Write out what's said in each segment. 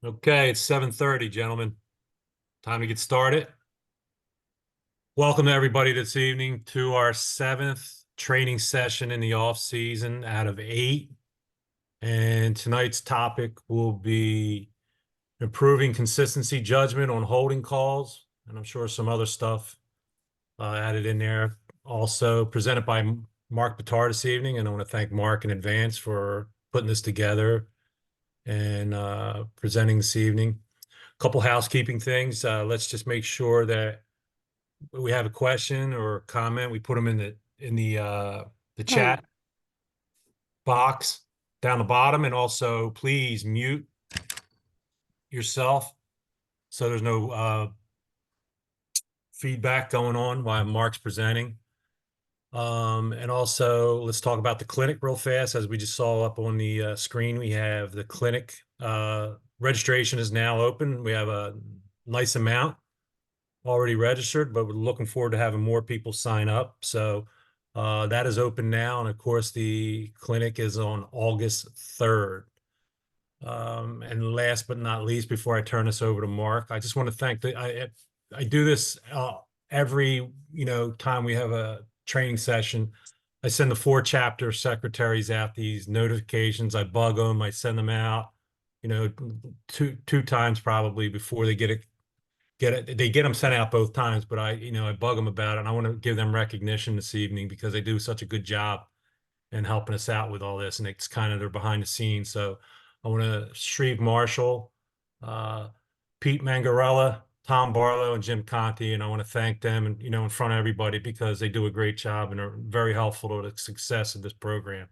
Okay, it's 7:30, gentlemen. Time to get started. Welcome everybody this evening to our seventh training session in the off season out of 8. And tonight's topic will be improving consistency judgment on holding calls. And I'm sure some other stuff added in there. Also presented by Mark Bitar this evening. And I want to thank Mark in advance for putting this together and presenting this evening. Couple housekeeping things. Let's just make sure that we have a question or a comment. We put them in the chat box down the bottom, and also please mute yourself so there's no feedback going on while Mark's presenting. And also, let's talk about the clinic real fast. As we just saw up on the screen, we have the clinic registration is now open. We have a nice amount already registered, but we're looking forward to having more people sign up. So that is open now. And of course, the clinic is on August 3rd. And last but not least, before I turn this over to Mark, I just want to thank I do this every time we have a training session. I send the 4 chapter secretaries out these notifications. I bug them. I send them out, two times probably before they get it. They get them sent out both times, but I bug them about it, and I want to give them recognition this evening because they do such a good job in helping us out with all this, and it's kind of they're behind the scenes. So I want to Shreve Marshall, Pete Mangarella, Tom Barlow, and Jim Conti, and I want to thank them and in front of everybody because they do a great job and are very helpful to the success of this program.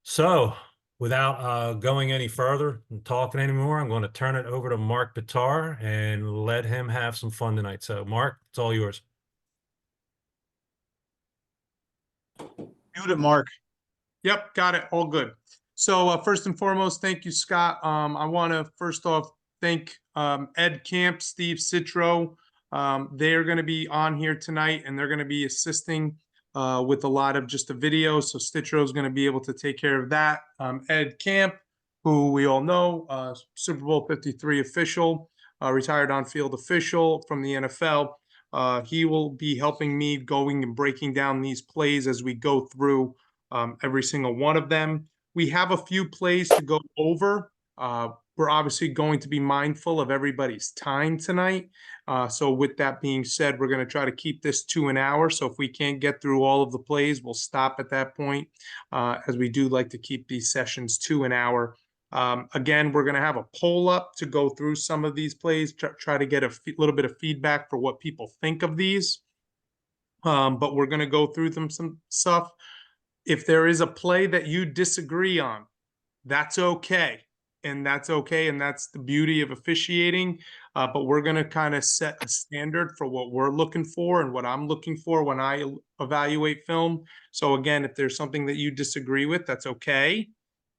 So without going any further and talking anymore, I'm going to turn it over to Mark Bitar and let him have some fun tonight. So Mark, it's all yours. Muted, Mark. Yep, got it. All good. So first and foremost, thank you, Scott. I want to first off thank Ed Camp, Steve Citro. They are going to be on here tonight, and they're going to be assisting with a lot of just the videos. So Citro is going to be able to take care of that. Ed Camp, who we all know, Super Bowl 53 official, retired on-field official from the NFL. He will be helping me going and breaking down these plays as we go through every single one of them. We have a few plays to go over. We're obviously going to be mindful of everybody's time tonight. So with that being said, we're going to try to keep this to an hour. So if we can't get through all of the plays, we'll stop at that point, as we do like to keep these sessions to an hour. Again, we're going to have a poll up to go through some of these plays, try to get a little bit of feedback for what people think of these. But we're going to go through them some stuff. If there is a play that you disagree on, that's okay. And that's okay. And that's the beauty of officiating. But we're going to kind of set a standard for what we're looking for and what I'm looking for when I evaluate film. So again, if there's something that you disagree with, that's okay.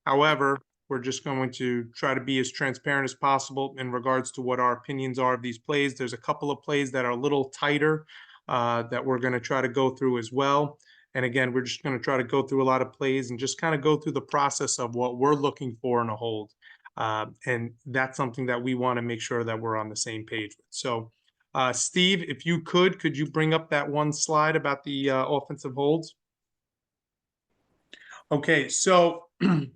However, we're just going to try to be as transparent as possible in regards to what our opinions are of these plays. There's a couple of plays that are a little tighter that we're going to try to go through as well. And again, we're just going to try to go through a lot of plays and just kind of go through the process of what we're looking for in a hold. And that's something that we want to make sure that we're on the same page with. So, Steve, if you could you bring up that one slide about the offensive holds? Okay, so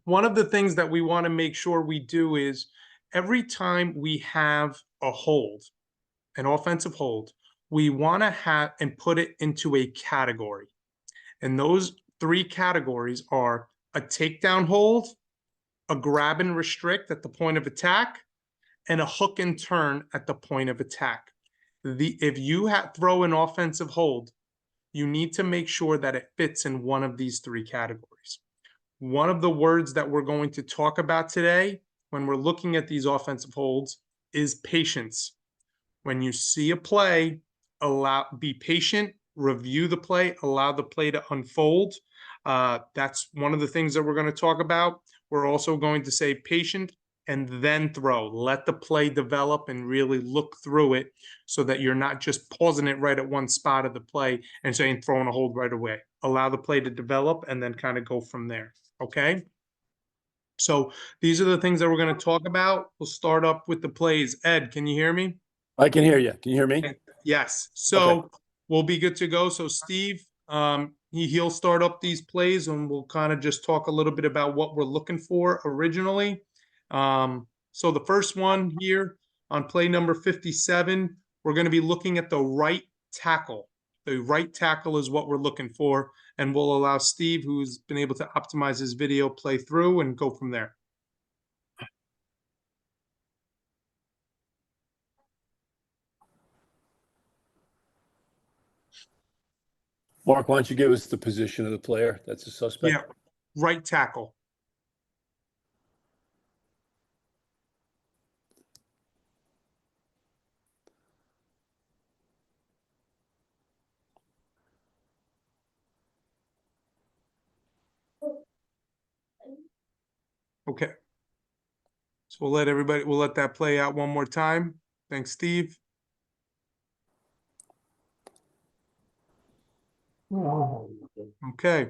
one of the things that we want to make sure we do is every time we have a hold, an offensive hold, we want to have and put it into a category. And those 3 categories are a takedown hold, a grab and restrict at the point of attack, and a hook and turn at the point of attack. If you throw an offensive hold, you need to make sure that it fits in one of these 3 categories. One of the words that we're going to talk about today when we're looking at these offensive holds is patience. When you see a play, be patient, review the play, allow the play to unfold. That's one of the things that we're going to talk about. We're also going to say patient and then throw. Let the play develop and really look through it so that you're not just pausing it right at one spot of the play and saying throwing a hold right away. Allow the play to develop and then kind of go from there. Okay? So these are the things that we're going to talk about. We'll start up with the plays. Ed, can you hear me? I can hear you. Can you hear me? Yes. So we'll be good to go. So Steve, he'll start up these plays and we'll kind of just talk a little bit about what we're looking for originally. So the first one here on play number 57, we're going to be looking at the right tackle. The right tackle is what we're looking for, and we'll allow Steve, who's been able to optimize his video, play through and go from there. Mark, why don't you give us the position of the player that's a suspect? Yeah, right tackle. Okay. So we'll let that play out one more time. Thanks, Steve. Okay.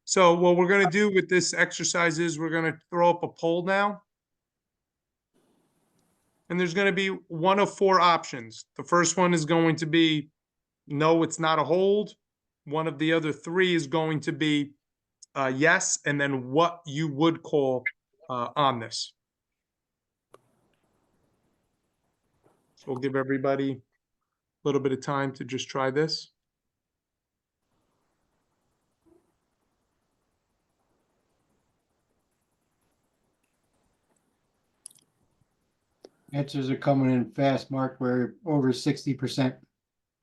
So what we're going to do with this exercise is we're going to throw up a poll now. And there's going to be one of four options. The first one is going to be, no, it's not a hold. One of the other three is going to be yes, and then what you would call on this. So we'll give everybody a little bit of time to just try this. Answers are coming in fast, Mark. We're over 60%.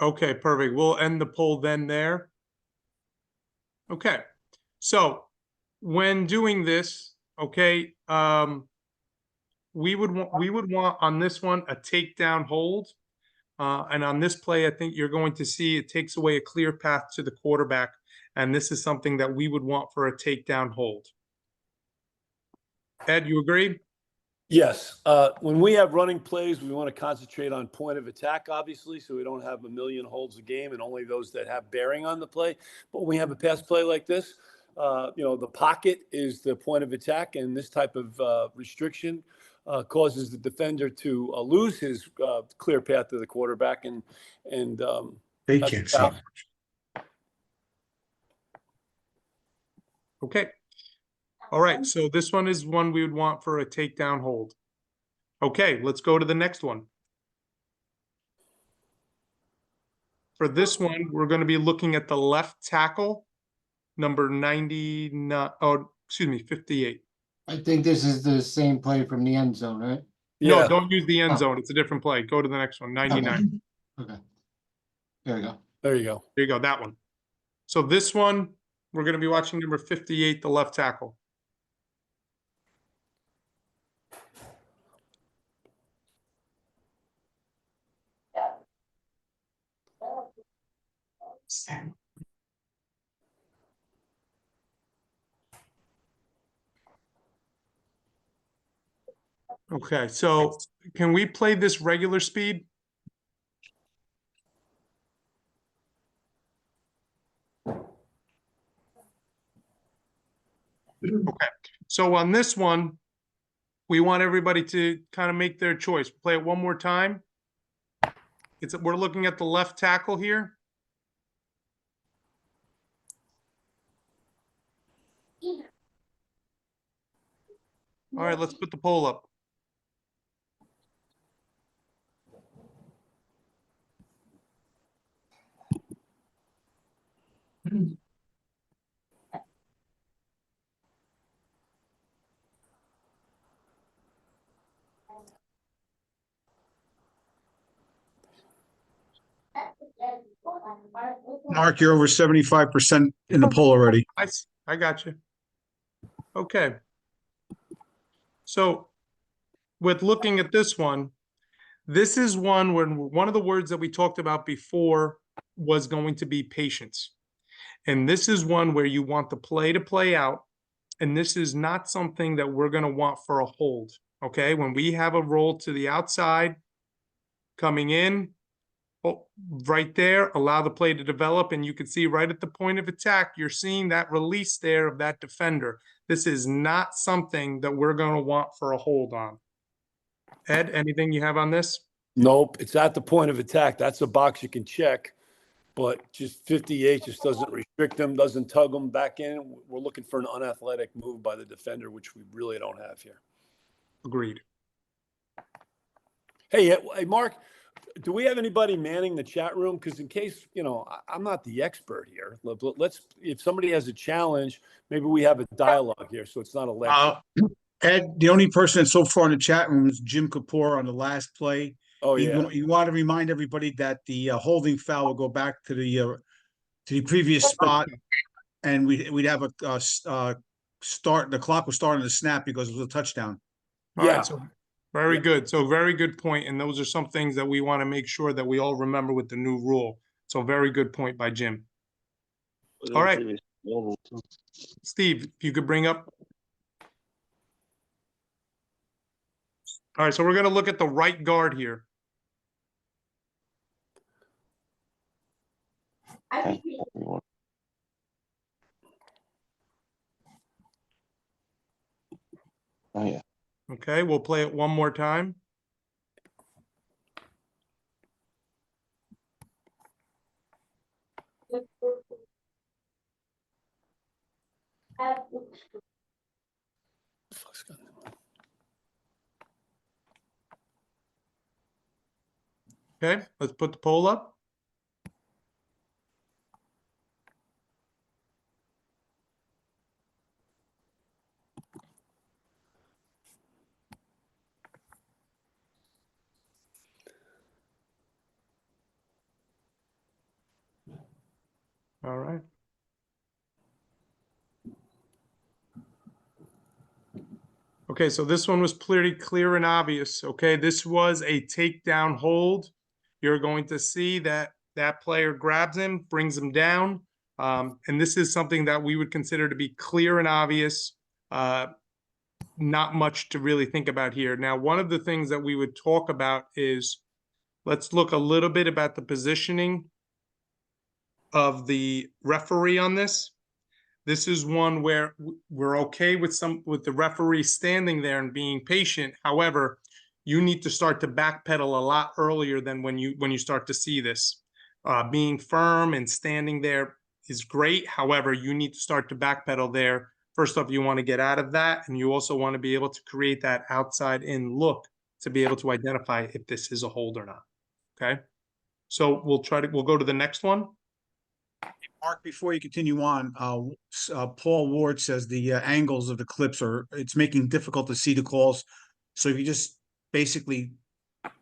Okay, perfect. We'll end the poll then there. Okay, so when doing this, okay, we would want on this one a takedown hold. And on this play, I think you're going to see it takes away a clear path to the quarterback. And this is something that we would want for a takedown hold. Ed, you agree? Yes. When we have running plays, we want to concentrate on point of attack, obviously, so we don't have a million holds a game and only those that have bearing on the play. But when we have a pass play like this, the pocket is the point of attack, and this type of restriction causes the defender to lose his clear path to the quarterback, and They that's can't see. how- Okay. All right, so this one is one we would want for a takedown hold. Okay, let's go to the next one. For this one, we're going to be looking at the left tackle, number 99, oh, excuse me, 58. I think this is the same play from the end zone, right? No, Yeah. don't use the end Oh. zone. It's a different play. Go to the next one, 99. Okay. There we go. There you go. There you go, that one. So this one, we're going to be watching number 58, the left tackle. Okay, so can we play this regular speed? Okay, so on this one, we want everybody to kind of make their choice. Play it one more time. We're looking at the left tackle here. All right, let's put the poll up. Mark, you're over 75% in the poll already. I got you. Okay. So with looking at this one, this is one when one of the words that we talked about before was going to be patience. And this is one where you want the play to play out. And this is not something that we're going to want for a hold. Okay. When we have a roll to the outside coming in, right there, allow the play to develop, and you can see right at the point of attack, you're seeing that release there of that defender. This is not something that we're going to want for a hold on. Ed, anything you have on this? Nope, it's at the point of attack. That's a box you can check, but just 58 just doesn't restrict them, doesn't tug them back in. We're looking for an unathletic move by the defender, which we really don't have here. Agreed. Hey, Mark, do we have anybody manning the chat room? Because in case, I'm not the expert here. Let's, if somebody has a challenge, maybe we have a dialogue here, so it's not a lecture. Ed, the only person that's so far in the chat room is Jim Kapoor on the last play. Oh, yeah. You want to remind everybody that the holding foul will go back to the previous spot, and we'd have a start. The clock will start on the snap because it was a touchdown. All Yeah. right, so very good. So very good point. And those are some things that we want to make sure that we all remember with the new rule. So very good point by Jim. All right. Steve, if you could bring up. All right, so we're going to look at the right guard here. Oh, yeah. Okay, we'll play it one more time. Okay, let's put the poll up. All right. Okay, so this one was pretty clear and obvious. Okay, this was a takedown hold. You're going to see that that player grabs him, brings him down. And this is something that we would consider to be clear and obvious. Not much to really think about here. Now, one of the things that we would talk about is, let's look a little bit about the positioning of the referee on this. This is one where we're okay with the referee standing there and being patient. However, you need to start to backpedal a lot earlier than when you start to see this. Being firm and standing there is great. However, you need to start to backpedal there. First off, you want to get out of that, and you also want to be able to create that outside in look to be able to identify if this is a hold or not. Okay, so we'll go to the next one. Mark, before you continue on, Paul Ward says the angles of the clips it's making difficult to see the calls. So if you just basically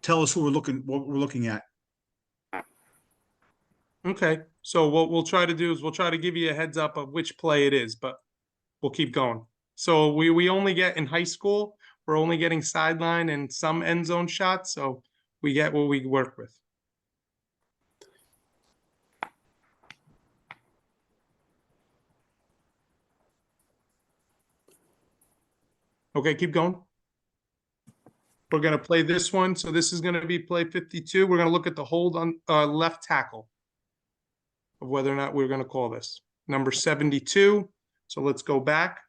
tell us what we're looking at. Okay, so what we'll try to do is we'll try to give you a heads up of which play it is, but we'll keep going. So we only get in high school, we're only getting sideline and some end zone shots, so we get what we work with. Okay, keep going. We're going to play this one. So this is going to be play 52. We're going to look at the hold on left tackle of whether or not we're going to call this. Number 72. So let's go back.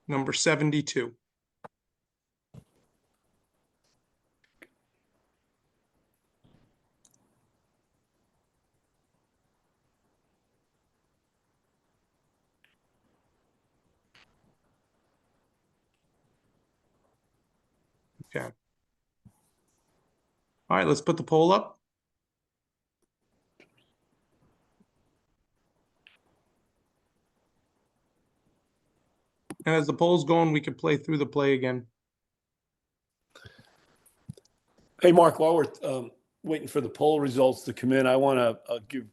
Number 72. Okay. All right, let's put the poll up. And as the poll's going, we can play through the play again. Hey, Mark, while we're waiting for the poll results to come in, I want to give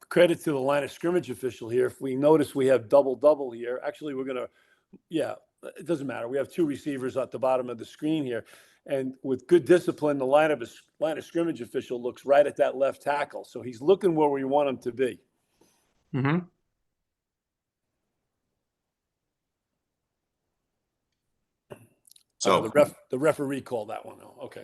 credit to the line of scrimmage official here. If we notice we have double here, actually we're going to, yeah, it doesn't matter. We have two receivers at the bottom of the screen here. And with good discipline, the line of scrimmage official looks right at that left tackle. So he's looking where we want him to be. Mm-hmm. So the referee called that one. Oh, okay.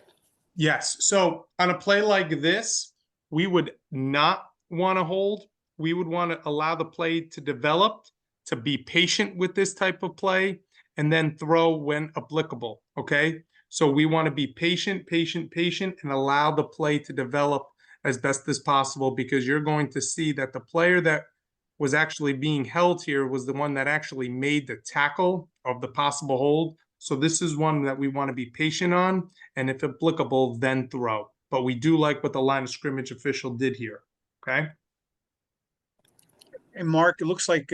Yes, so on a play like this, we would not want to hold. We would want to allow the play to develop, to be patient with this type of play, and then throw when applicable, okay? So we want to be patient, and allow the play to develop as best as possible, because you're going to see that the player that was actually being held here was the one that actually made the tackle of the possible hold. So this is one that we want to be patient on, and if applicable, then throw. But we do like what the line of scrimmage official did here, okay? And Mark, it looks like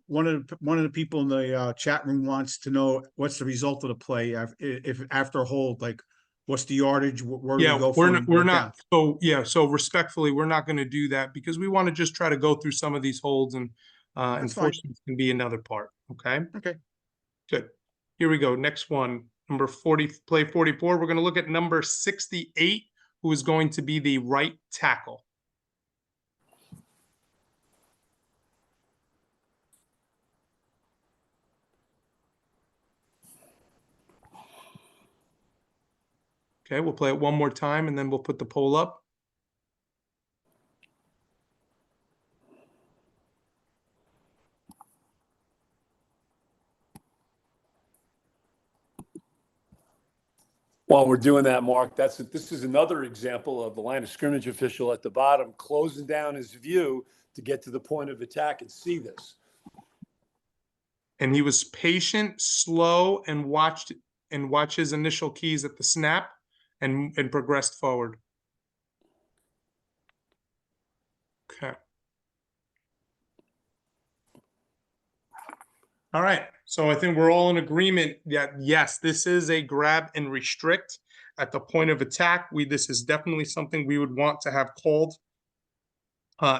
one of the people in the chat room wants to know what's the result of the play if after a hold, like what's the yardage, where do we Yeah, go we're from not, we're what not, down? so, yeah, so respectfully, we're not gonna do that because we want to just try to go through some of these holds, and That's fine. enforcement can be another part, okay? Okay. Good. Here we go. Next one, number 40, play 44. We're gonna look at number 68, who is going to be the right tackle. Okay, we'll play it one more time and then we'll put the poll up. While we're doing that, Mark, this is another example of the line of scrimmage official at the bottom closing down his view to get to the point of attack and see this. And he was patient, slow, and watch his initial keys at the snap and progressed forward. Okay. All right. So I think we're all in agreement that yes, this is a grab and restrict at the point of attack. This is definitely something we would want to have called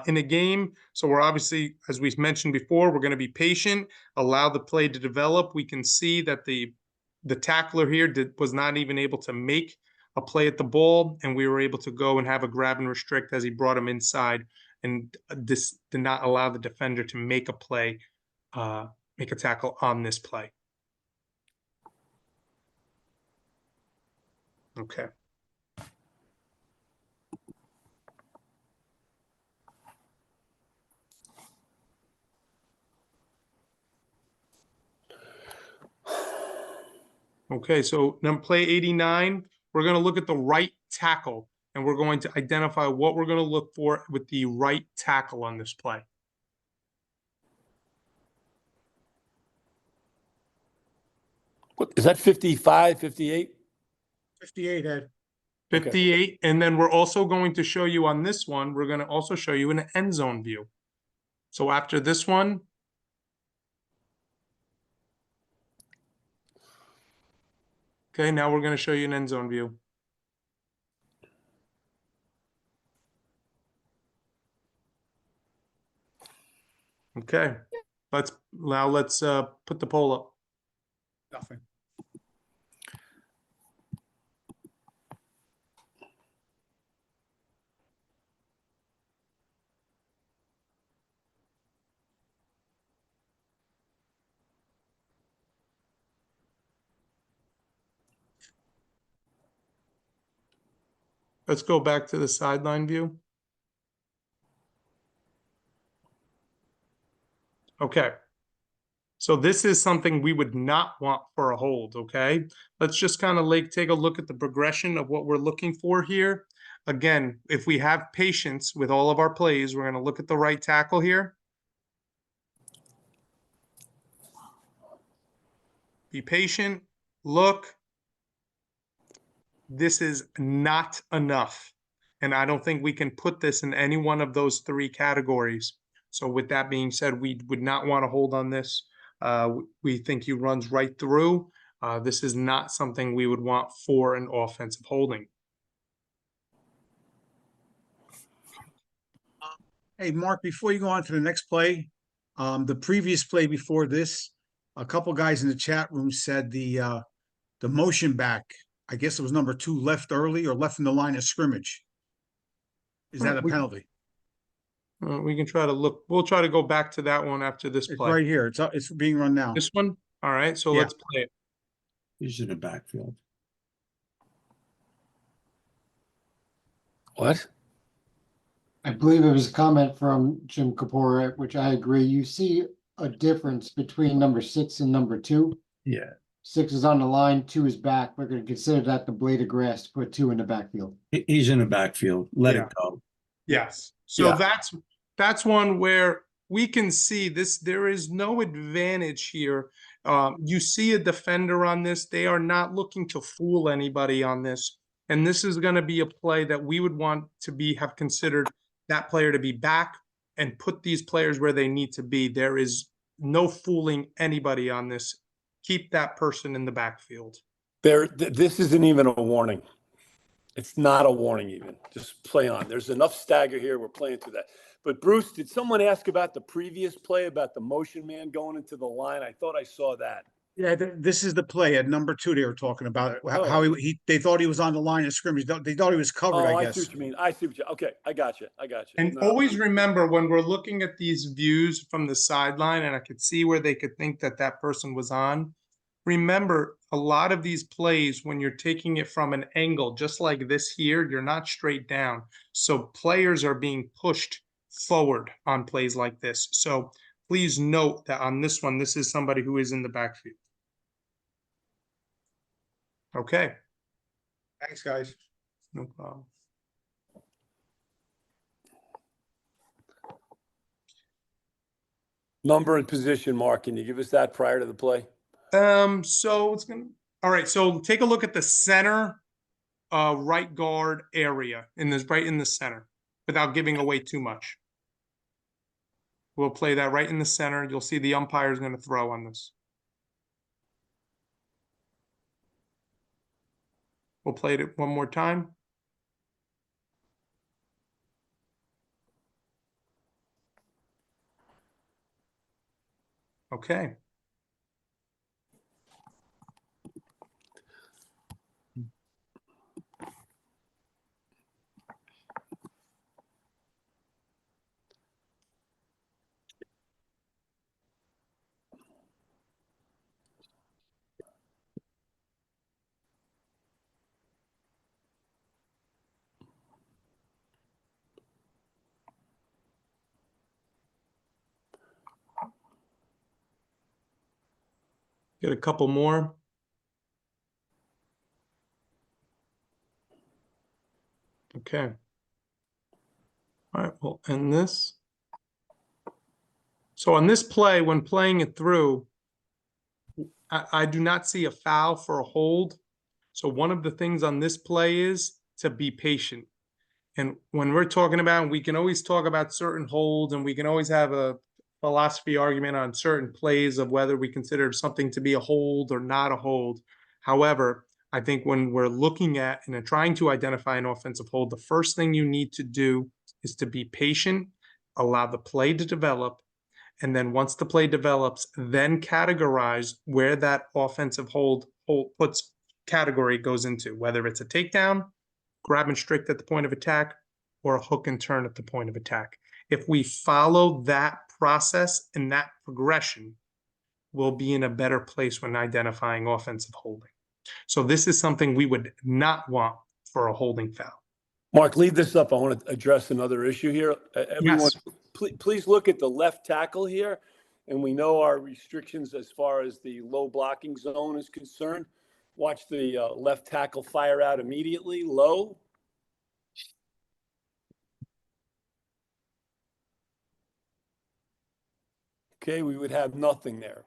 in a game. So we're obviously, as we mentioned before, we're going to be patient, allow the play to develop. We can see that the tackler here was not even able to make a play at the ball, and we were able to go and have a grab and restrict as he brought him inside, and this did not allow the defender to make a play, make a tackle on this play. Okay. Okay, so number play 89, we're going to look at the right tackle, and we're going to identify what we're going to look for with the right tackle on this play. What, is that 55, 58? 58, Ed. 58, and then we're also going to show you on this one, we're going to also show you an end zone view. So after this one, okay, now we're going to show you an end zone view. Okay, let's put the poll up. Nothing. Let's go back to the sideline view. Okay. So this is something we would not want for a hold, okay? Let's just kind of take a look at the progression of what we're looking for here. Again, if we have patience with all of our plays, we're going to look at the right tackle here. Be patient, look. This is not enough. And I don't think we can put this in any one of those three categories. So with that being said, we would not want to hold on this. We think he runs right through. This is not something we would want for an offensive holding. Hey, Mark, before you go on to the next play, the previous play before this, a couple guys in the chat room said the motion back, I guess it was number 2, left early or left in the line of scrimmage. Is that a penalty? We can try to look. We'll try to go back to that one after this It's play. right here. It's being run now. This one? All right, so Yeah. let's play it. He's in the backfield. What? I believe it was a comment from Jim Kapora, which I agree. You see a difference between number 6 and number 2. Yeah, 6 is on the line, 2 is back. We're going to consider that the blade of grass to put 2 in the backfield. he's in the backfield. Let Yeah. it go. Yes. So Yeah. that's one where we can see this. There is no advantage here. You see a defender on this. They are not looking to fool anybody on this. And this is going to be a play that we would want to have considered that player to be back and put these players where they need to be. There is no fooling anybody on this. Keep that person in the backfield. This isn't even a warning. It's not a warning even. Just play on. There's enough stagger here. We're playing through that. But Bruce, did someone ask about the previous play about the motion man going into the line? I thought I saw that. Yeah, this is the play at number 2 they were talking about. How Oh. they thought he was on the line of scrimmage. They thought he was covered, Oh, I I guess. see what you mean. I see what you. Okay, I got you. And No. always remember when we're looking at these views from the sideline, and I could see where they could think that that person was on. Remember, a lot of these plays, when you're taking it from an angle, just like this here, you're not straight down. So players are being pushed forward on plays like this. So please note that on this one, this is somebody who is in the backfield. Okay, Thanks, guys. no problem. Number and position, Mark. Can you give us that prior to the play? So it's gonna, all right, so take a look at the center right guard area right in the center without giving away too much. We'll play that right in the center. You'll see the umpire is going to throw on this. We'll play it one more time. Okay. Get a couple more. Okay. All right, we'll end this. So on this play, when playing it through, I do not see a foul for a hold. So one of the things on this play is to be patient. And when we're talking about, we can always talk about certain holds and we can always have a philosophy argument on certain plays of whether we consider something to be a hold or not a hold. However, I think when we're looking at and trying to identify an offensive hold, the first thing you need to do is to be patient, allow the play to develop, and then once the play develops, then categorize where that offensive hold puts category goes into, whether it's a takedown, grab and strict at the point of attack, or a hook and turn at the point of attack. If we follow that process and that progression, we'll be in a better place when identifying offensive holding. So this is something we would not want for a holding foul. Mark, lead this up. I want to address another issue here. Everyone, Yes. please look at the left tackle here. And we know our restrictions as far as the low blocking zone is concerned. Watch the left tackle fire out immediately, low. Okay, we would have nothing there.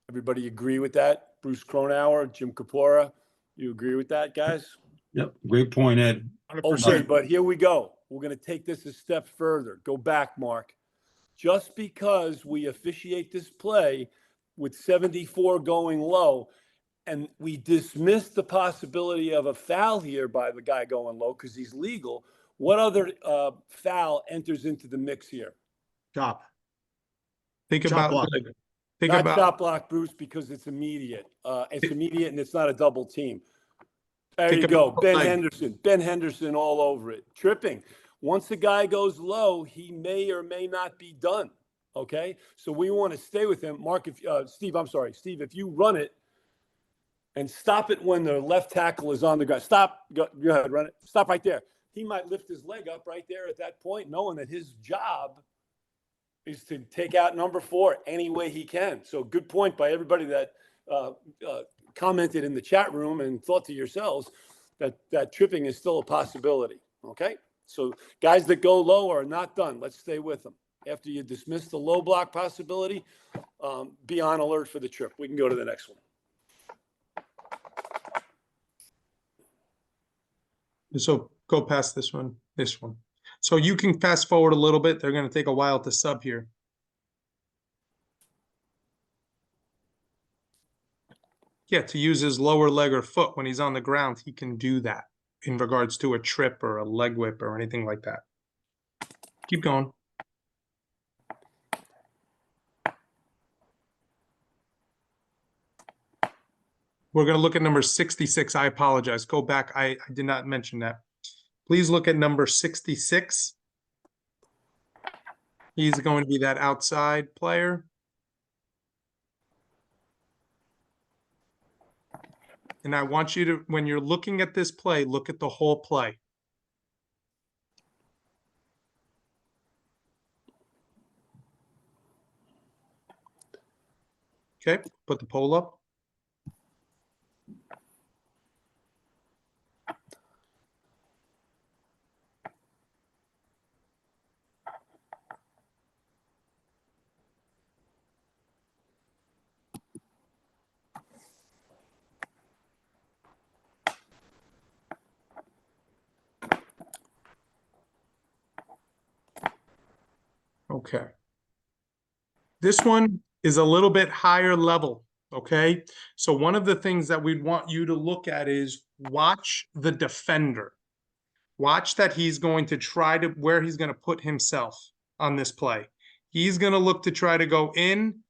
Everybody agree with that? Bruce Cronauer, Jim Kapora, you agree with that, guys? Yep, great point, Ed. 100%. Okay, but here we go. We're going to take this a step further. Go back, Mark. Just because we officiate this play with 74 going low and we dismiss the possibility of a foul here by the guy going low because he's legal, what other foul enters into the mix here? Chop. Think Chop about block. think Not about chop block, Bruce, because it's immediate. It's immediate and it's not a double team. There Think you go. about Ben like- Henderson. Ben Henderson all over it. Tripping. Once the guy goes low, he may or may not be done. Okay? So we want to stay with him. Mark, Steve, I'm sorry. Steve, if you run it and stop it when the left tackle is on the ground. Stop. Go ahead, run it. Stop right there. he might lift his leg up right there at that point, knowing that his job is to take out number 4 any way he can. So good point by everybody that commented in the chat room and thought to yourselves that tripping is still a possibility. Okay. So guys that go low are not done. Let's stay with them. After you dismiss the low block possibility, be on alert for the trip. We can go to the next one. So go past this one. So you can fast forward a little bit. They're going to take a while to sub here. Yeah, to use his lower leg or foot when he's on the ground, he can do that in regards to a trip or a leg whip or anything like that. Keep going. We're going to look at number 66. I apologize. Go back. I did not mention that. Please look at number 66. He's going to be that outside player. And I want you to, when you're looking at this play, look at the whole play. Okay, put the pole up. Okay. This one is a little bit higher level, okay? So one of the things that we'd want you to look at is watch the defender. Watch that he's going to try to, where he's going to put himself on this play. He's going to look to try to go in,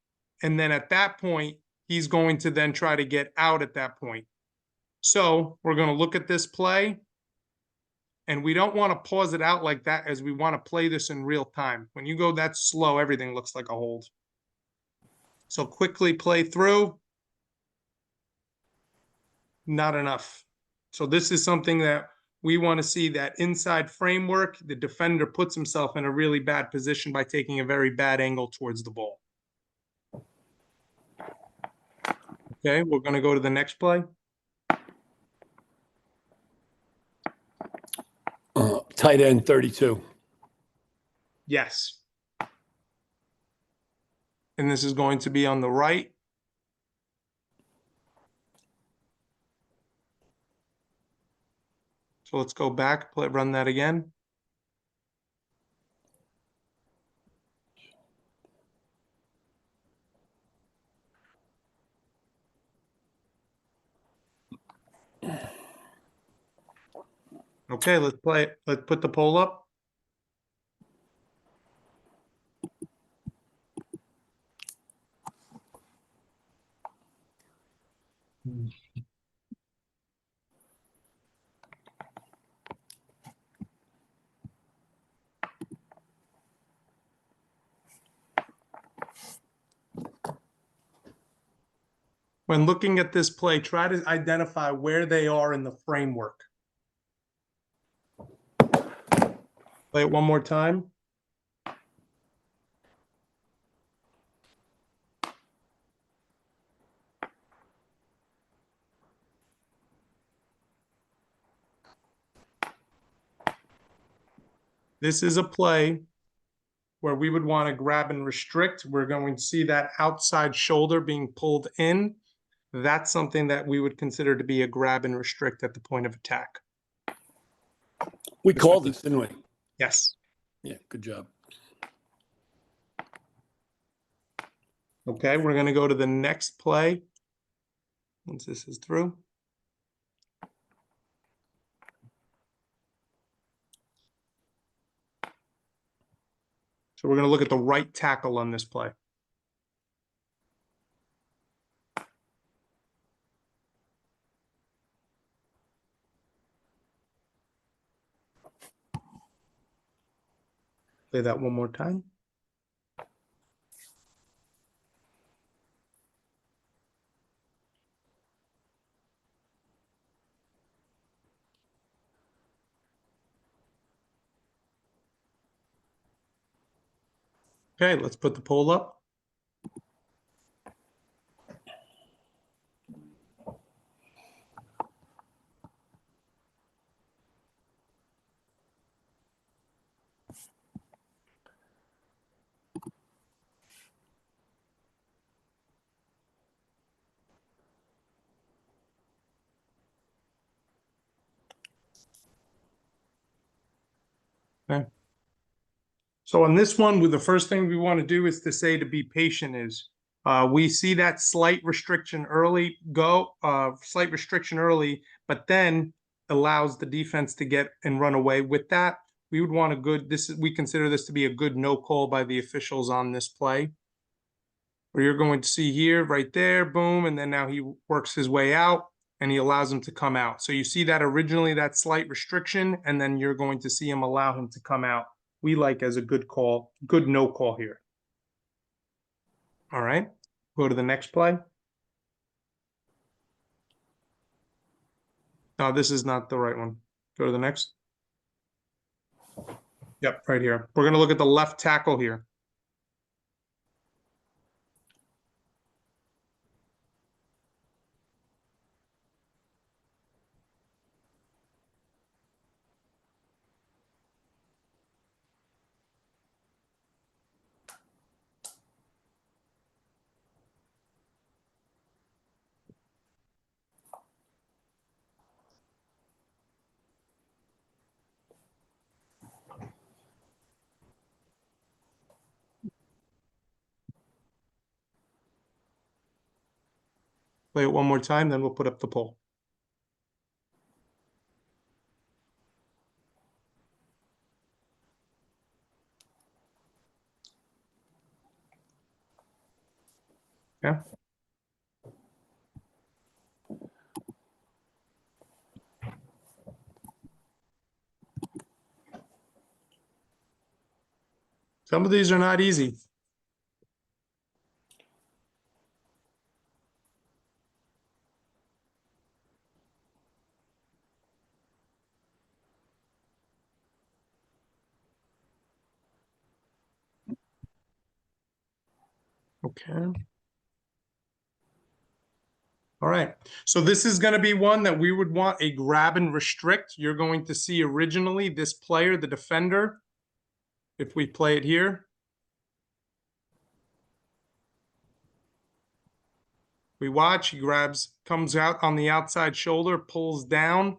and then at that point, he's going to then try to get out at that point. So we're going to look at this play, and we don't want to pause it out like that as we want to play this in real time. When you go that slow, everything looks like a hold. So quickly play through. Not enough. So this is something that we want to see, that inside framework. The defender puts himself in a really bad position by taking a very bad angle towards the ball. Okay, we're going to go to the next play. Tight end 32. Yes. And this is going to be on the right. So let's go back, run that again. Okay, let's play it. Let's put the pole up. When looking at this play, try to identify where they are in the framework. Play it one more time. This is a play where we would want to grab and restrict. We're going to see that outside shoulder being pulled in. That's something that we would consider to be a grab and restrict at the point of attack. We called this, didn't we? Yes. Yeah, good job. Okay, we're going to go to the next play once this is through. So we're going to look at the right tackle on this play. Play that one more time. Okay, let's put the poll up. Okay. So on this one, with the first thing we want to do is to say to be patient is, we see that slight restriction early, slight restriction early, but then allows the defense to get and run away with that. We would want a good, we consider this to be a good no call by the officials on this play. Where you're going to see here, right there, boom, and then now he works his way out and he allows him to come out. So you see that originally that slight restriction, and then you're going to see him allow him to come out. We like as a good call, good no call here. All right, go to the next play. No, this is not the right one. Go to the next. Yep, right here. We're going to look at the left tackle here. Play it one more time, then we'll put up the poll. Yeah. Some of these are not easy. Okay. All right. So this is going to be one that we would want a grab and restrict. You're going to see originally this player, the defender, if we play it here. We watch, he grabs, comes out on the outside shoulder, pulls down,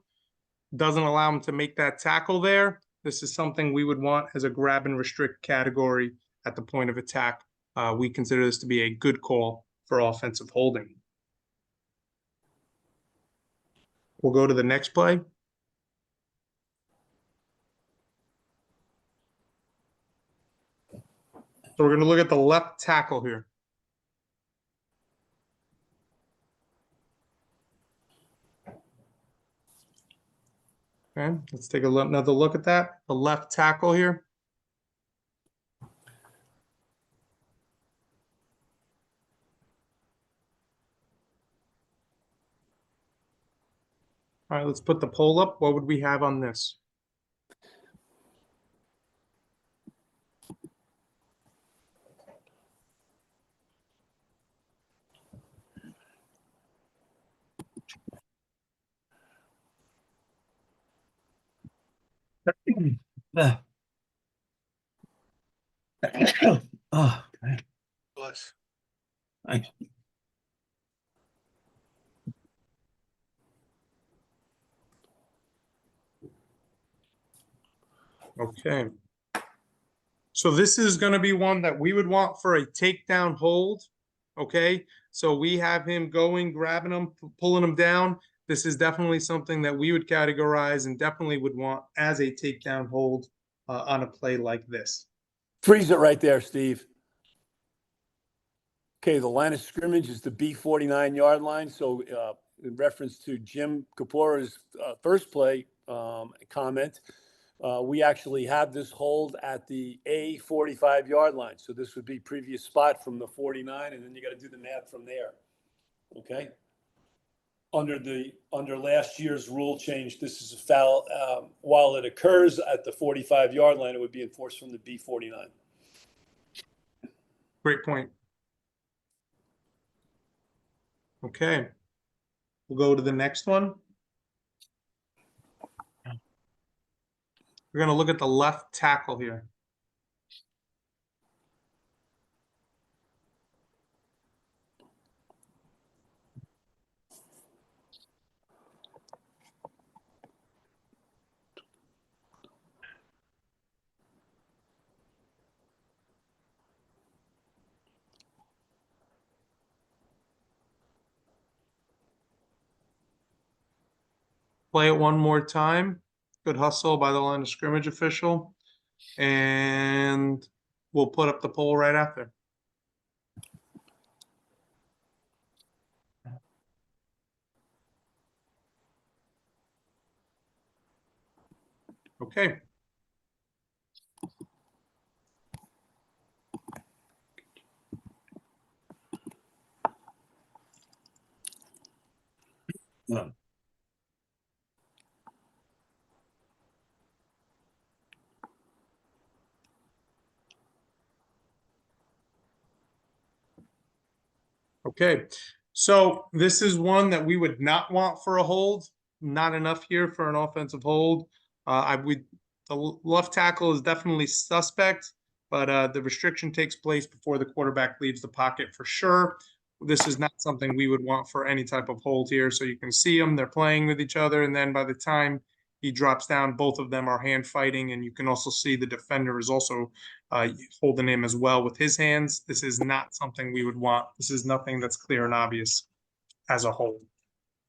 doesn't allow him to make that tackle there. This is something we would want as a grab and restrict category at the point of attack. We consider this to be a good call for offensive holding. We'll go to the next play. So we're going to look at the left tackle here. Okay, let's take another look at that. The left tackle here. All right, let's put the poll up. What would we have on this? Oh, man. Bless. I- Okay. So this is going to be one that we would want for a takedown hold. Okay. So we have him going, grabbing him, pulling him down. This is definitely something that we would categorize and definitely would want as a takedown hold on a play like this. Freeze it right there, Steve. Okay, the line of scrimmage is the B49 yard line. So in reference to Jim Kapora's first play comment, we actually have this hold at the A45 yard line. So this would be previous spot from the 49, and then you got to do the math from there. Okay. Under last year's rule change, this is a foul. While it occurs at the 45 yard line, it would be enforced from the B49. Great point. Okay. We'll go to the next one. We're going to look at the left tackle here. Play it one more time. Good hustle by the line of scrimmage official. And we'll put up the poll right after. Okay. Uh, Okay, so this is one that we would not want for a hold. Not enough here for an offensive hold. The left tackle is definitely suspect, but the restriction takes place before the quarterback leaves the pocket for sure. This is not something we would want for any type of hold here. So you can see them, they're playing with each other, and then by the time he drops down, both of them are hand fighting, and you can also see the defender is also holding him as well with his hands. This is not something we would want. This is nothing that's clear and obvious as a whole.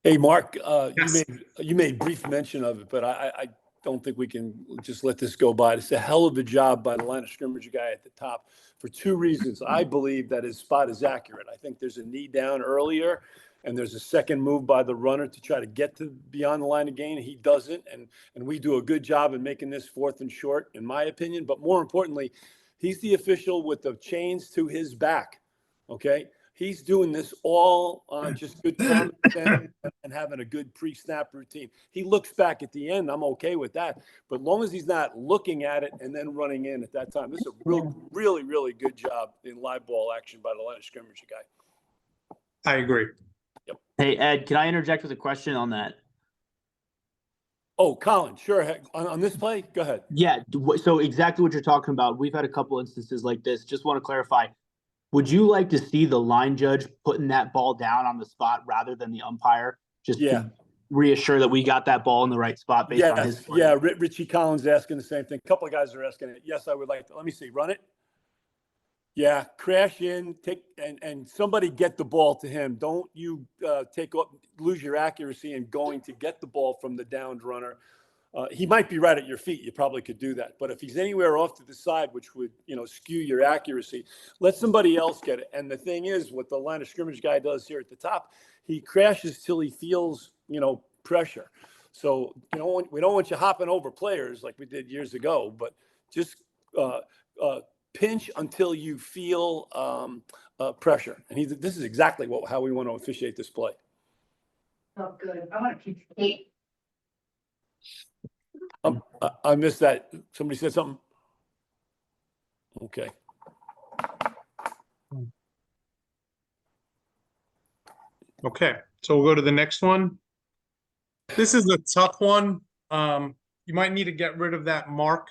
Hey, Mark, Yes. you made brief mention of it, but I don't think we can just let this go by. It's a hell of a job by the line of scrimmage guy at the top for two reasons. I believe that his spot is accurate. I think there's a knee down earlier, and there's a second move by the runner to try to get to beyond the line of gain. He doesn't, and we do a good job in making this 4th and short, in my opinion. But more importantly, he's the official with the chains to his back. Okay. He's doing this all on just good common sense and having a good pre-snap routine. He looks back at the end. I'm okay with that. But as long as he's not looking at it and then running in at that time, this is a really, really good job in live ball action by the line of scrimmage guy. I agree. Hey, Ed, can I interject with a question on that? Oh, Colin, sure. Heck, on this play, go ahead. Yeah, so exactly what you're talking about. We've had a couple instances like this. Just want to clarify. Would you like to see the line judge putting that ball down on the spot rather than the umpire? Just to reassure that we got that ball in the right spot based on his play. Yeah, Richie Collins asking the same thing. A couple of guys are asking it. Yes, I would like to. Let me see. Run it. Yeah, crash in, and somebody get the ball to him. Don't you lose your accuracy in going to get the ball from the downed runner. He might be right at your feet. You probably could do that. But if he's anywhere off to the side, which would, skew your accuracy, let somebody else get it. And the thing is, what the line of scrimmage guy does here at the top, he crashes till he feels, pressure. So, we don't want you hopping over players like we did years ago, but just pinch until you feel pressure. And this is exactly how we want to officiate this play. Oh, good. I want to keep tape. I missed that. Somebody said something? Okay. Okay, so we'll go to the next one. This is a tough one. You might need to get rid of that mark.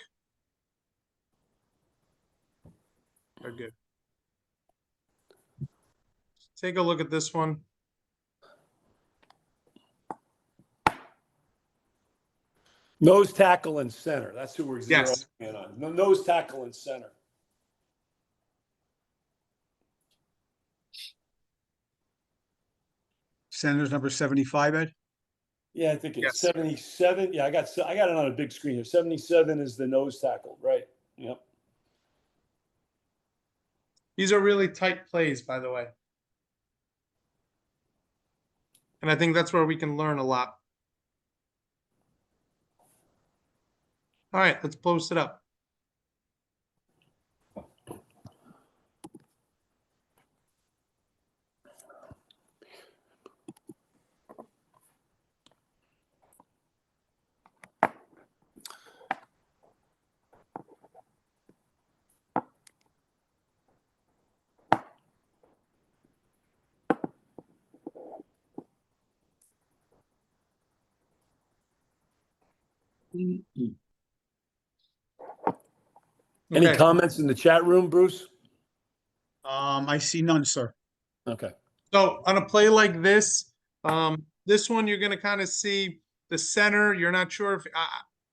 Very good. Take a look at this one. Nose tackle and center. That's who we're zeroing Yes. in on. No, nose tackle and center. Center's number 75, Ed? Yeah, I think it's Yes. 77. Yeah, I got it on a big screen here. 77 is the nose tackle, right? Yep. These are really tight plays, by the way. And I think that's where we can learn a lot. All right, let's post it up. Any Okay. comments in the chat room, Bruce? I see none, sir. Okay. So on a play like this one, you're gonna kind of see the center. You're not sure if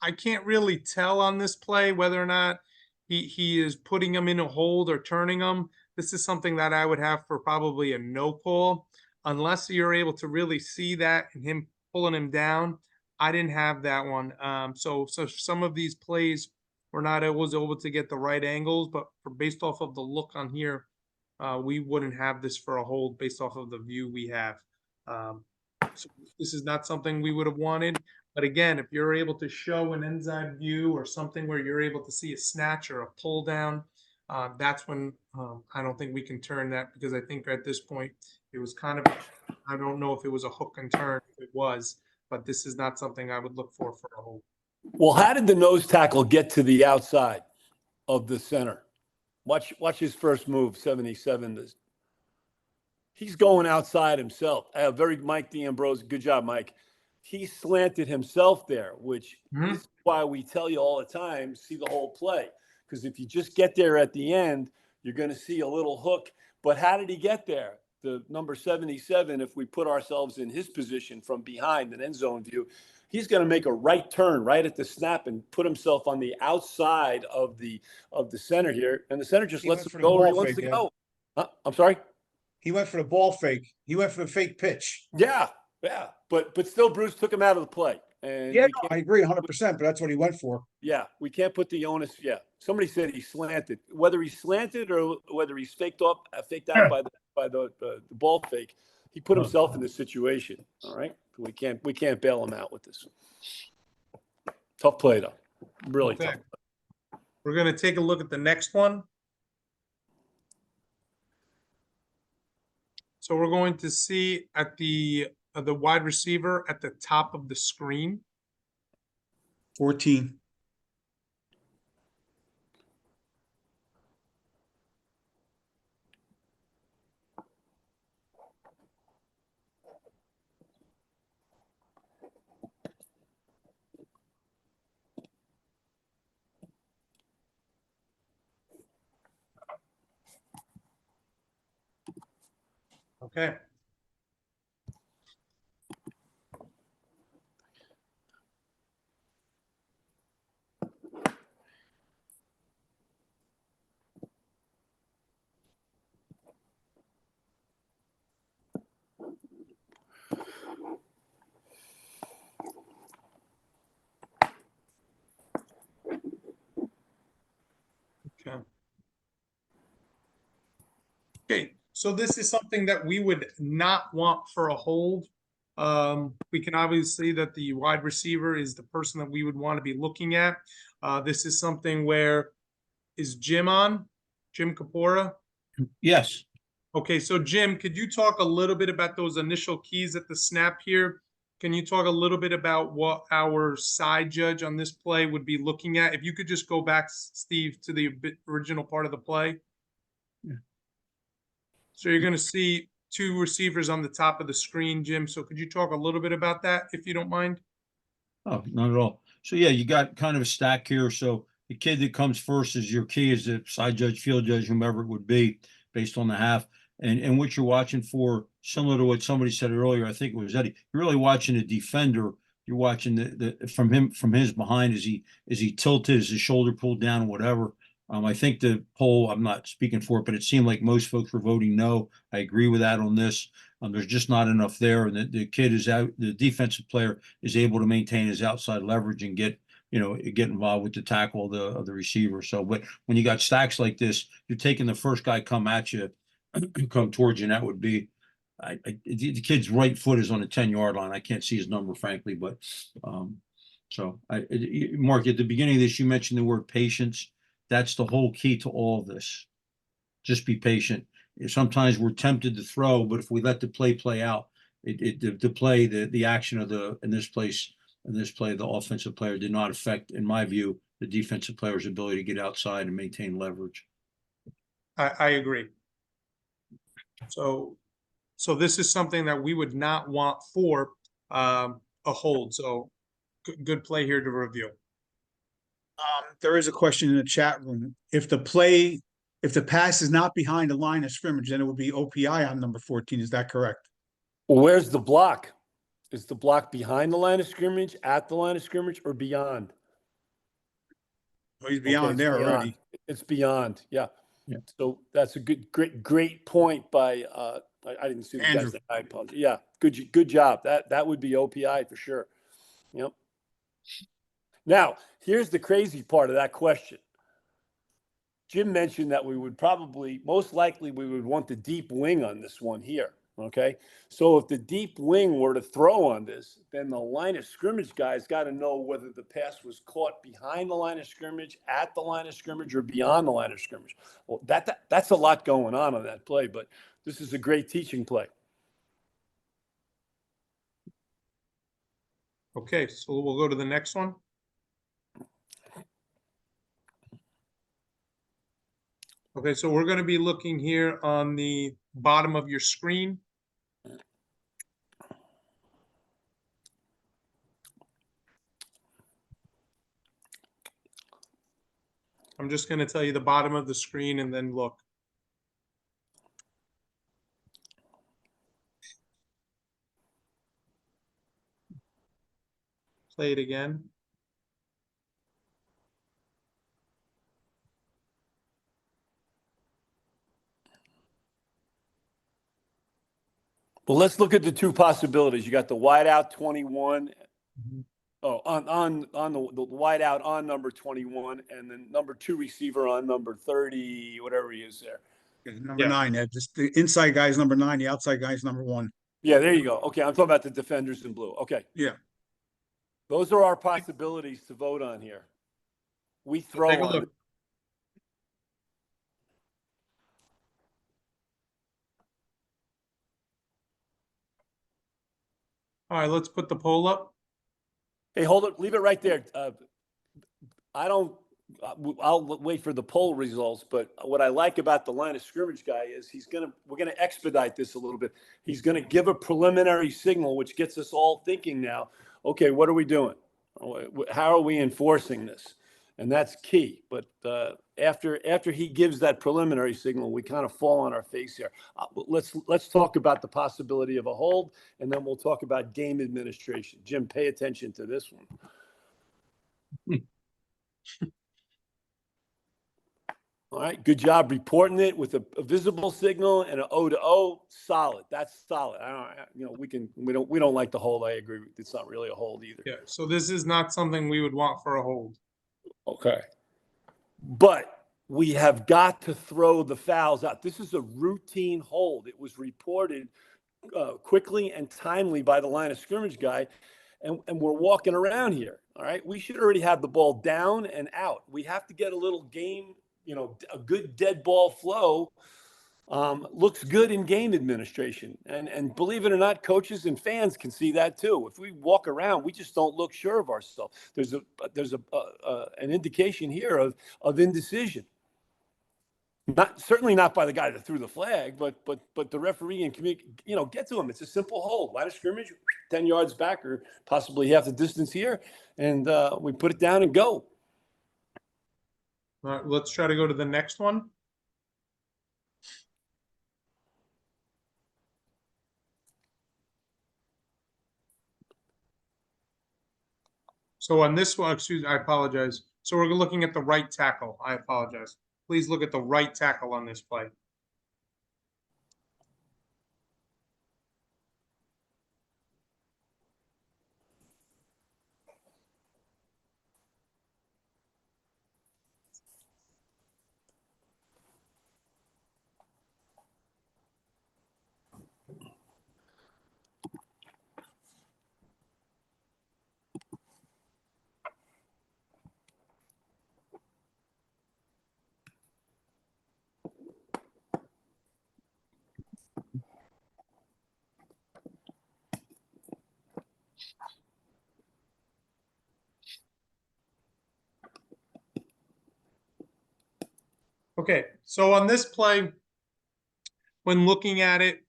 I can't really tell on this play whether or not he is putting him in a hold or turning him. This is something that I would have for probably a no call, unless you're able to really see that and him pulling him down. I didn't have that one. So some of these plays were not always able to get the right angles, but based off of the look on here, we wouldn't have this for a hold based off of the view we have. So this is not something we would have wanted. But again, if you're able to show an inside view or something where you're able to see a snatch or a pull down, that's when I don't think we can turn that, because I think at this point it was kind of, I don't know if it was a hook and turn, if it was, but this is not something I would look for a hold. Well, how did the nose tackle get to the outside of the center? Watch his first move, 77. He's going outside himself. Mike D'Ambrose. Good job, Mike. He slanted himself there, which this is why we tell you all the time, see the whole play. Because if you just get there at the end, you're going to see a little hook. But how did he get there? The number 77, if we put ourselves in his position from behind an end zone view, he's going to make a right turn right at the snap and put himself on the outside of the center here. And the center just He lets went for him the go where he ball wants to fake, go. I'm sorry? He went for the ball fake. He went for the fake pitch. Yeah. But still, Bruce took him out of the play. And Yeah, we can't, I agree 100%, but that's what he went for. yeah, we can't put the onus. Yeah. Somebody said he slanted. Whether he slanted or whether he's faked out by the ball fake, he put himself in this situation. All right. We can't bail him out with this. Tough play though. Really Okay. tough. We're going to take a look at the next one. So we're going to see at the wide receiver at the top of the screen. 14. Okay. Okay. Okay, so this is something that we would not want for a hold. We can obviously see that the wide receiver is the person that we would want to be looking at. This is something where, is Jim on? Jim Kapora? Yes. Okay, so Jim, could you talk a little bit about those initial keys at the snap here? Can you talk a little bit about what our side judge on this play would be looking at? If you could just go back, Steve, to the original part of the play. Yeah. So you're going to see two receivers on the top of the screen, Jim. So could you talk a little bit about that, if you don't mind? Oh, not at all. So yeah, you got kind of a stack here. So the kid that comes first is your key, is the side judge, field judge, whomever it would be, based on the half. And what you're watching for, similar to what somebody said earlier, I think it was Eddie, you're really watching a defender. You're watching from his behind, is he tilted, is his shoulder pulled down, whatever. I think the poll, I'm not speaking for it, but it seemed like most folks were voting no. I agree with that on this. There's just not enough there, and the kid is out. The defensive player is able to maintain his outside leverage and get involved with the tackle of the receiver. So, but when you got stacks like this, you're taking the first guy come at you, come towards you, and that would be. The kid's right foot is on the 10-yard line. I can't see his number, frankly, but Mark, at the beginning of this, you mentioned the word patience. That's the whole key to all of this. Just be patient. Sometimes we're tempted to throw, but if we let the play out, the action of in this play, the offensive player did not affect, in my view, the defensive player's ability to get outside and maintain leverage. I agree. So this is something that we would not want for a hold. So good play here to review. There is a question in the chat room. If the pass is not behind the line of scrimmage, then it would be OPI on number 14. Is that correct? Well, where's the block? Is the block behind the line of scrimmage, at the line of scrimmage, or beyond? Oh, he's Okay, beyond it's there beyond. already. It's beyond, yeah. Yeah. So that's a great point by, I didn't see the Andrew. guy's name. I apologize. Yeah, good job. That would be OPI for sure. Yep. Now, here's the crazy part of that question. Jim mentioned that we would most likely, we would want the deep wing on this one here. Okay. So if the deep wing were to throw on this, then the line of scrimmage guy's got to know whether the pass was caught behind the line of scrimmage, at the line of scrimmage, or beyond the line of scrimmage. Well, that's a lot going on that play, but this is a great teaching play. Okay, so we'll go to the next one. Okay, so we're going to be looking here on the bottom of your screen. I'm just going to tell you the bottom of the screen and then look. Play it again. Well, let's look at the two possibilities. You got the wide out 21. Oh, on the wide out on number 21, and then number 2 receiver on number 30, whatever he is there. Number 9, Ed. Just the inside guy is number 9, the outside guy is number 1. Yeah, there you go. Okay, I'm talking about the defenders in blue. Okay. Yeah. Those are our possibilities to vote on here. We throw Take a on look. it. All right, let's put the poll up. Hey, hold it. Leave it right there. I'll wait for the poll results, but what I like about the line of scrimmage guy is we're going to expedite this a little bit. He's going to give a preliminary signal, which gets us all thinking now, okay, what are we doing? How are we enforcing this? And that's key. But after he gives that preliminary signal, we kind of fall on our face here. Let's talk about the possibility of a hold, and then we'll talk about game administration. Jim, pay attention to this one. All right, good job reporting it with a visible signal and an O to O. Solid. That's solid. We don't like the hold. I agree. It's not really a hold either. Yeah, so this is not something we would want for a hold. Okay. But we have got to throw the fouls out. This is a routine hold. It was reported quickly and timely by the line of scrimmage guy, and we're walking around here. All right, we should already have the ball down and out. We have to get a little game, a good dead ball flow. Looks good in game administration, and believe it or not, coaches and fans can see that too. If we walk around, we just don't look sure of ourselves. There's an indication here of indecision. Certainly not by the guy that threw the flag, but the referee and get to him. It's a simple hold, line of scrimmage, 10 yards back or possibly half the distance here, and we put it down and go. All right, let's try to go to the next one. So on this one, I apologize. So we're looking at the right tackle. I apologize. Please look at the right tackle on this play. Okay, so on this play, when looking at it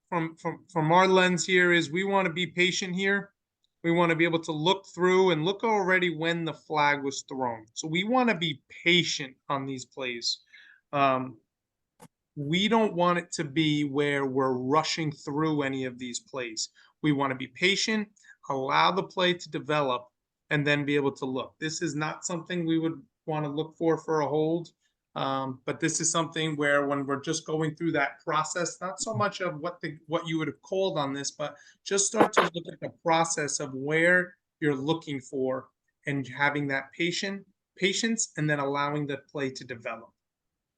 from our lens here, is we want to be patient here. We want to be able to look through and look already when the flag was thrown. So we want to be patient on these plays. We don't want it to be where we're rushing through any of these plays. We want to be patient, allow the play to develop, and then be able to look. This is not something we would want to look for a hold. But this is something where when we're just going through that process, not so much of what you would have called on this, but just start to look at the process of where you're looking for and having that patience and then allowing the play to develop.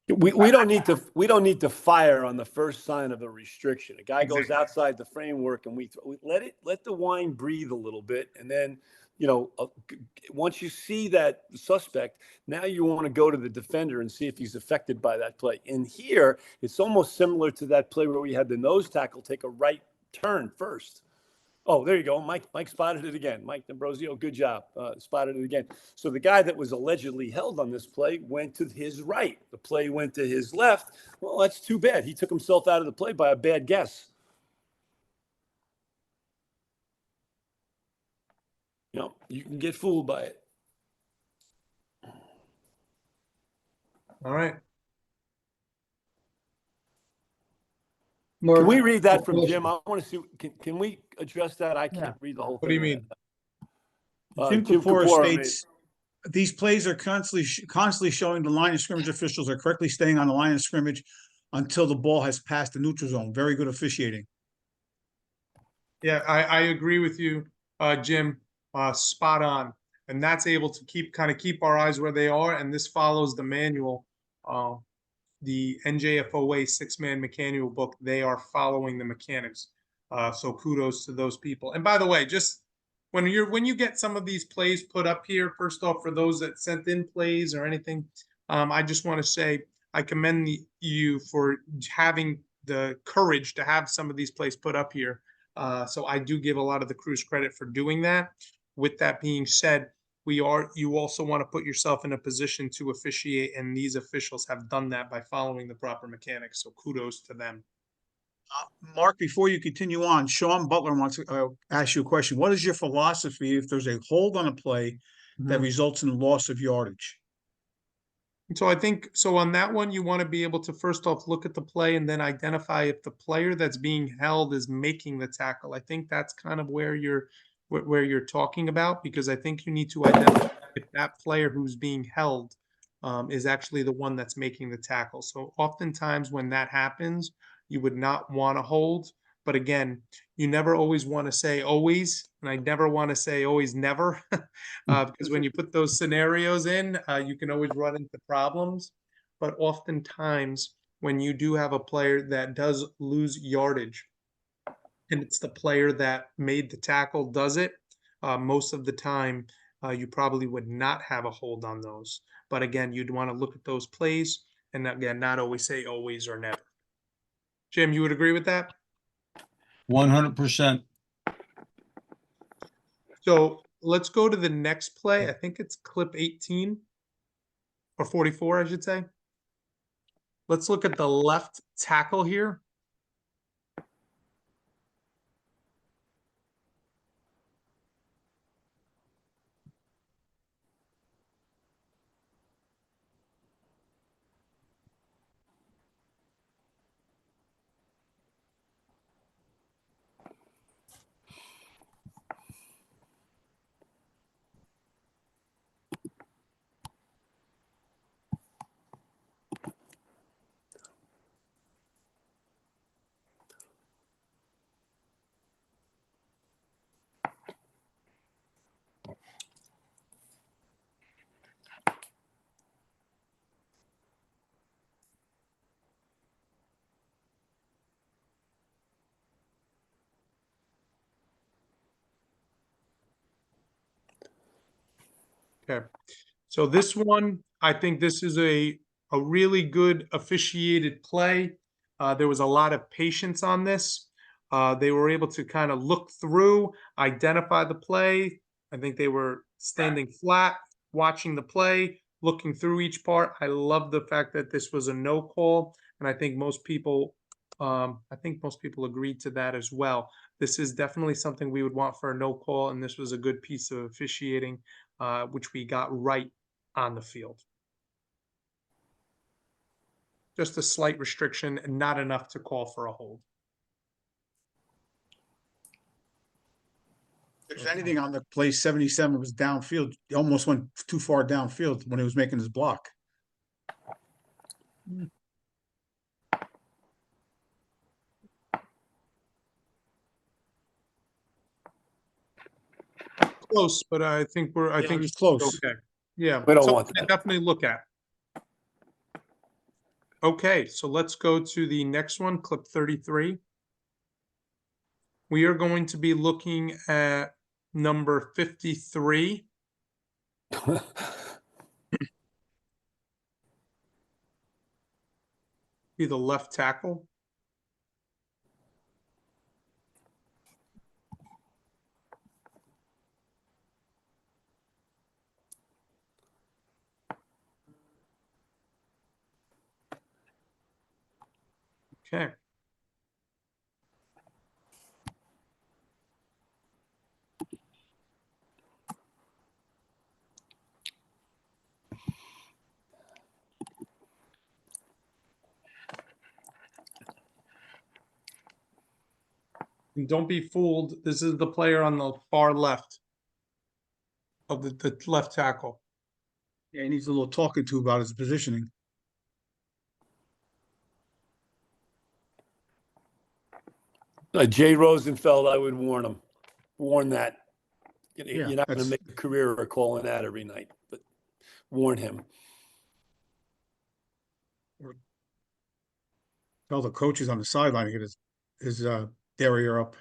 We don't need to fire on the first sign of a restriction. A guy goes Exactly. outside the framework and we let the wine breathe a little bit, and then once you see that suspect, now you want to go to the defender and see if he's affected by that play. And here, it's almost similar to that play where we had the nose tackle take a right turn first. Oh, there you go. Mike spotted it again. Mike D'Ambrosio, good job. Spotted it again. So the guy that was allegedly held on this play went to his right. The play went to his left. Well, that's too bad. He took himself out of the play by a bad guess. You can get fooled by it. All right. Can we read that from Jim? I want to see. Can we address that? I can't read the whole thing. What do you mean? Jim Jim Kapoor Kapoor states, these plays are constantly showing the line of scrimmage officials are correctly staying on the line of scrimmage until the ball has passed the neutral zone. Very good officiating. Yeah, I agree with you, Jim. Spot on. And that's able to keep our eyes where they are. And this follows the manual, the NJFOA 6-man mechanical book. They are following the mechanics. So kudos to those people. And by the way, just when you get some of these plays put up here, first off, for those that sent in plays or anything, I just want to say I commend you for having the courage to have some of these plays put up here. So I do give a lot of the crews credit for doing that. With that being said, you also want to put yourself in a position to officiate, and these officials have done that by following the proper mechanics. So kudos to them. Mark, before you continue on, Sean Butler wants to ask you a question. What is your philosophy if there's a hold on a play that results in loss of yardage? So I think on that one, you want to be able to first off look at the play and then identify if the player that's being held is making the tackle. I think that's kind of where you're talking about, because I think you need to identify if that player who's being held is actually the one that's making the tackle. So oftentimes when that happens, you would not want to hold. But again, you never always want to say always, and I never want to say always never, because when you put those scenarios in, you can always run into problems. But oftentimes, when you do have a player that does lose yardage, and it's the player that made the tackle does it, most of the time, you probably would not have a hold on those. But again, you'd want to look at those plays, and again, not always say always or never. Jim, you would agree with that? 100%. So let's go to the next play. I think it's clip 18 or 44, I should say. Let's look at the left tackle here. Okay. So this one, I think this is a really good officiated play. There was a lot of patience on this. They were able to kind of look through, identify the play. I think they were standing flat, watching the play, looking through each part. I love the fact that this was a no call, and I think most people I think most people agreed to that as well. This is definitely something we would want for a no call, and this was a good piece of officiating, which we got right on the field. Just a slight restriction and not enough to call for a hold. If there's anything on the play, 77 was downfield. He almost went too far downfield when he was making his block. Close, but I think I Yeah, think it was close. okay. Yeah. We don't something want to that. Definitely look at. Okay, so let's go to the next one, clip 33. We are going to be looking at number 53. Be the left tackle. Okay. And don't be fooled. This is the player on the far left of the left tackle. Yeah, he needs a little talking to about his positioning. Jay Rosenfeld, I would warn him. Warn that. Yeah, You're not going to that's- make a career of calling that every night, but warn him. Tell the coaches on the sideline to get his derriere up.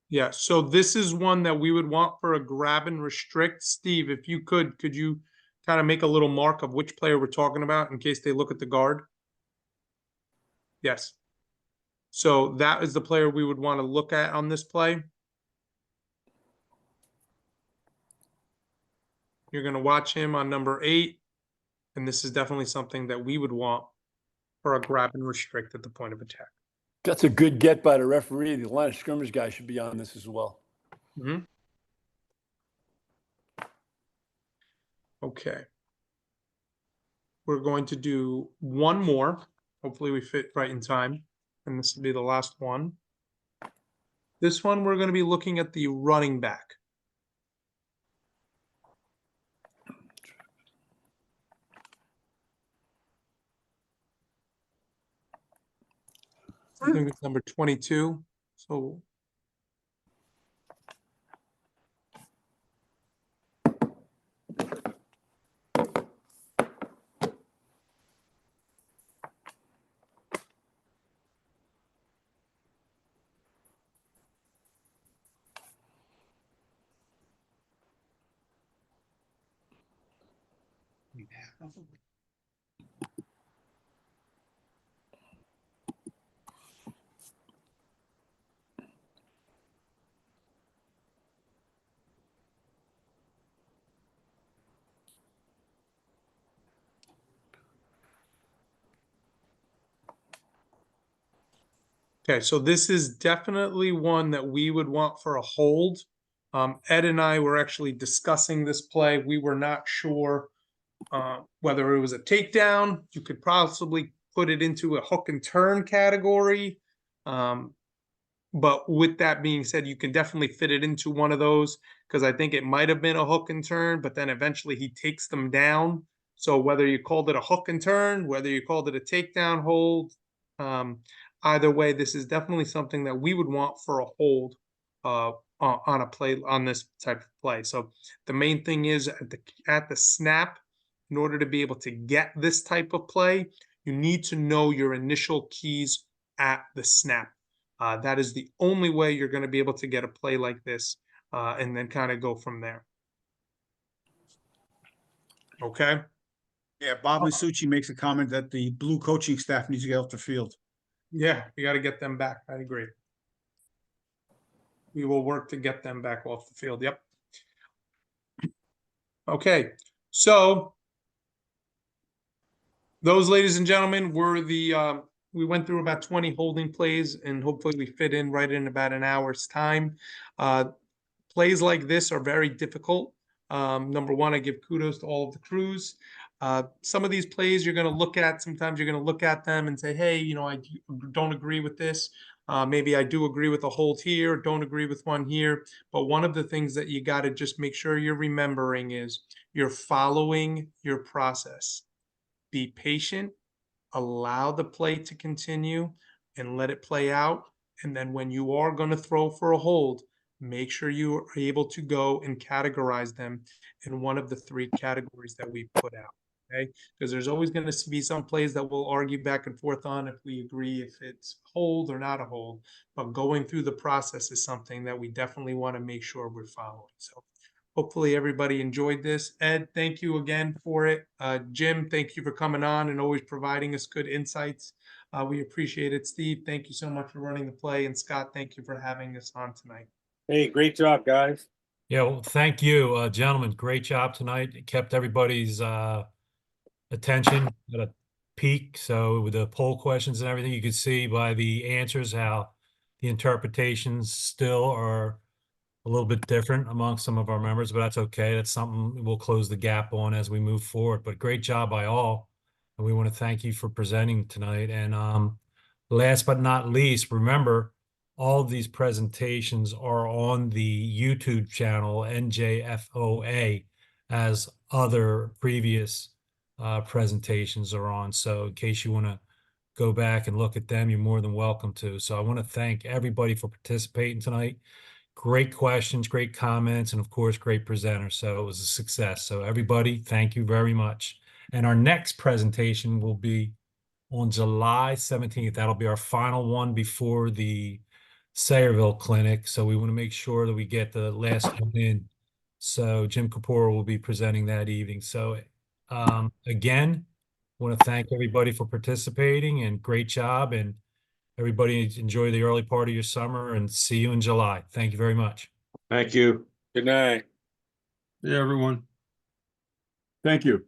Yeah, so this is one that we would want for a grab and restrict. Steve, if you could you kind of make a little mark of which player we're talking about in case they look at the guard? Yes. So that is the player we would want to look at on this play. You're going to watch him on number 8, and this is definitely something that we would want for a grab and restrict at the point of attack. That's a good get by the referee. The line of scrimmage guy should be on this as well. Okay. We're going to do one more. Hopefully we fit right in time. And this will be the last one. This one, we're going to be looking at the running back. I think it's number 22. So okay, so this is definitely one that we would want for a hold. Ed and I were actually discussing this play. We were not sure whether it was a takedown. You could possibly put it into a hook and turn category. But with that being said, you can definitely fit it into one of those because I think it might have been a hook and turn, but then eventually he takes them down. So whether you called it a hook and turn, whether you called it a takedown hold, either way, this is definitely something that we would want for a hold on a play on this type of play. So the main thing is at the snap, in order to be able to get this type of play, you need to know your initial keys at the snap. That is the only way you're going to be able to get a play like this and then kind of go from there. Okay. Yeah, Bob Masucci makes a comment that the blue coaching staff needs to get off the field. Yeah, we got to get them back. I agree. We will work to get them back off the field. Yep. Okay. So those, ladies and gentlemen, were the we went through about 20 holding plays, and hopefully we fit in right in about an hour's time. Plays like this are very difficult. Number one, I give kudos to all of the crews. Some of these plays you're going to look at, sometimes you're going to look at them and say, hey, you know, I don't agree with this. Maybe I do agree with a hold here, don't agree with one here. But one of the things that you got to just make sure you're remembering is you're following your process. Be patient, allow the play to continue, and let it play out. And then when you are going to throw for a hold, make sure you are able to go and categorize them in one of the 3 categories that we put out. Okay, because there's always going to be some plays that we'll argue back and forth on if we agree if it's hold or not a hold. But going through the process is something that we definitely want to make sure we're following. So hopefully everybody enjoyed this. Ed, thank you again for it. Jim, thank you for coming on and always providing us good insights. We appreciate it. Steve, thank you so much for running the play. And Scott, thank you for having us on tonight. Hey, great job, guys. Yeah, well, thank you, gentlemen. Great job tonight. It kept everybody's attention at a peak. So with the poll questions and everything, you could see by the answers how the interpretations still are a little bit different among some of our members, but that's okay. That's something we'll close the gap on as we move forward. But great job by all. And we want to thank you for presenting tonight. And last but not least, remember, all of these presentations are on the YouTube channel, NJFOA, as other previous presentations are on. So in case you want to go back and look at them, you're more than welcome to. So I want to thank everybody for participating tonight. Great questions, great comments, and of course, great presenters. So it was a success. So everybody, thank you very much. And our next presentation will be on July 17th. That'll be our final one before the Sayreville Clinic. So we want to make sure that we get the last one in. So Jim Kapoor will be presenting that evening. So again, want to thank everybody for participating and great job. And everybody enjoy the early part of your summer and see you in July. Thank you very much. Thank you. Good night. Yeah, everyone. Thank you.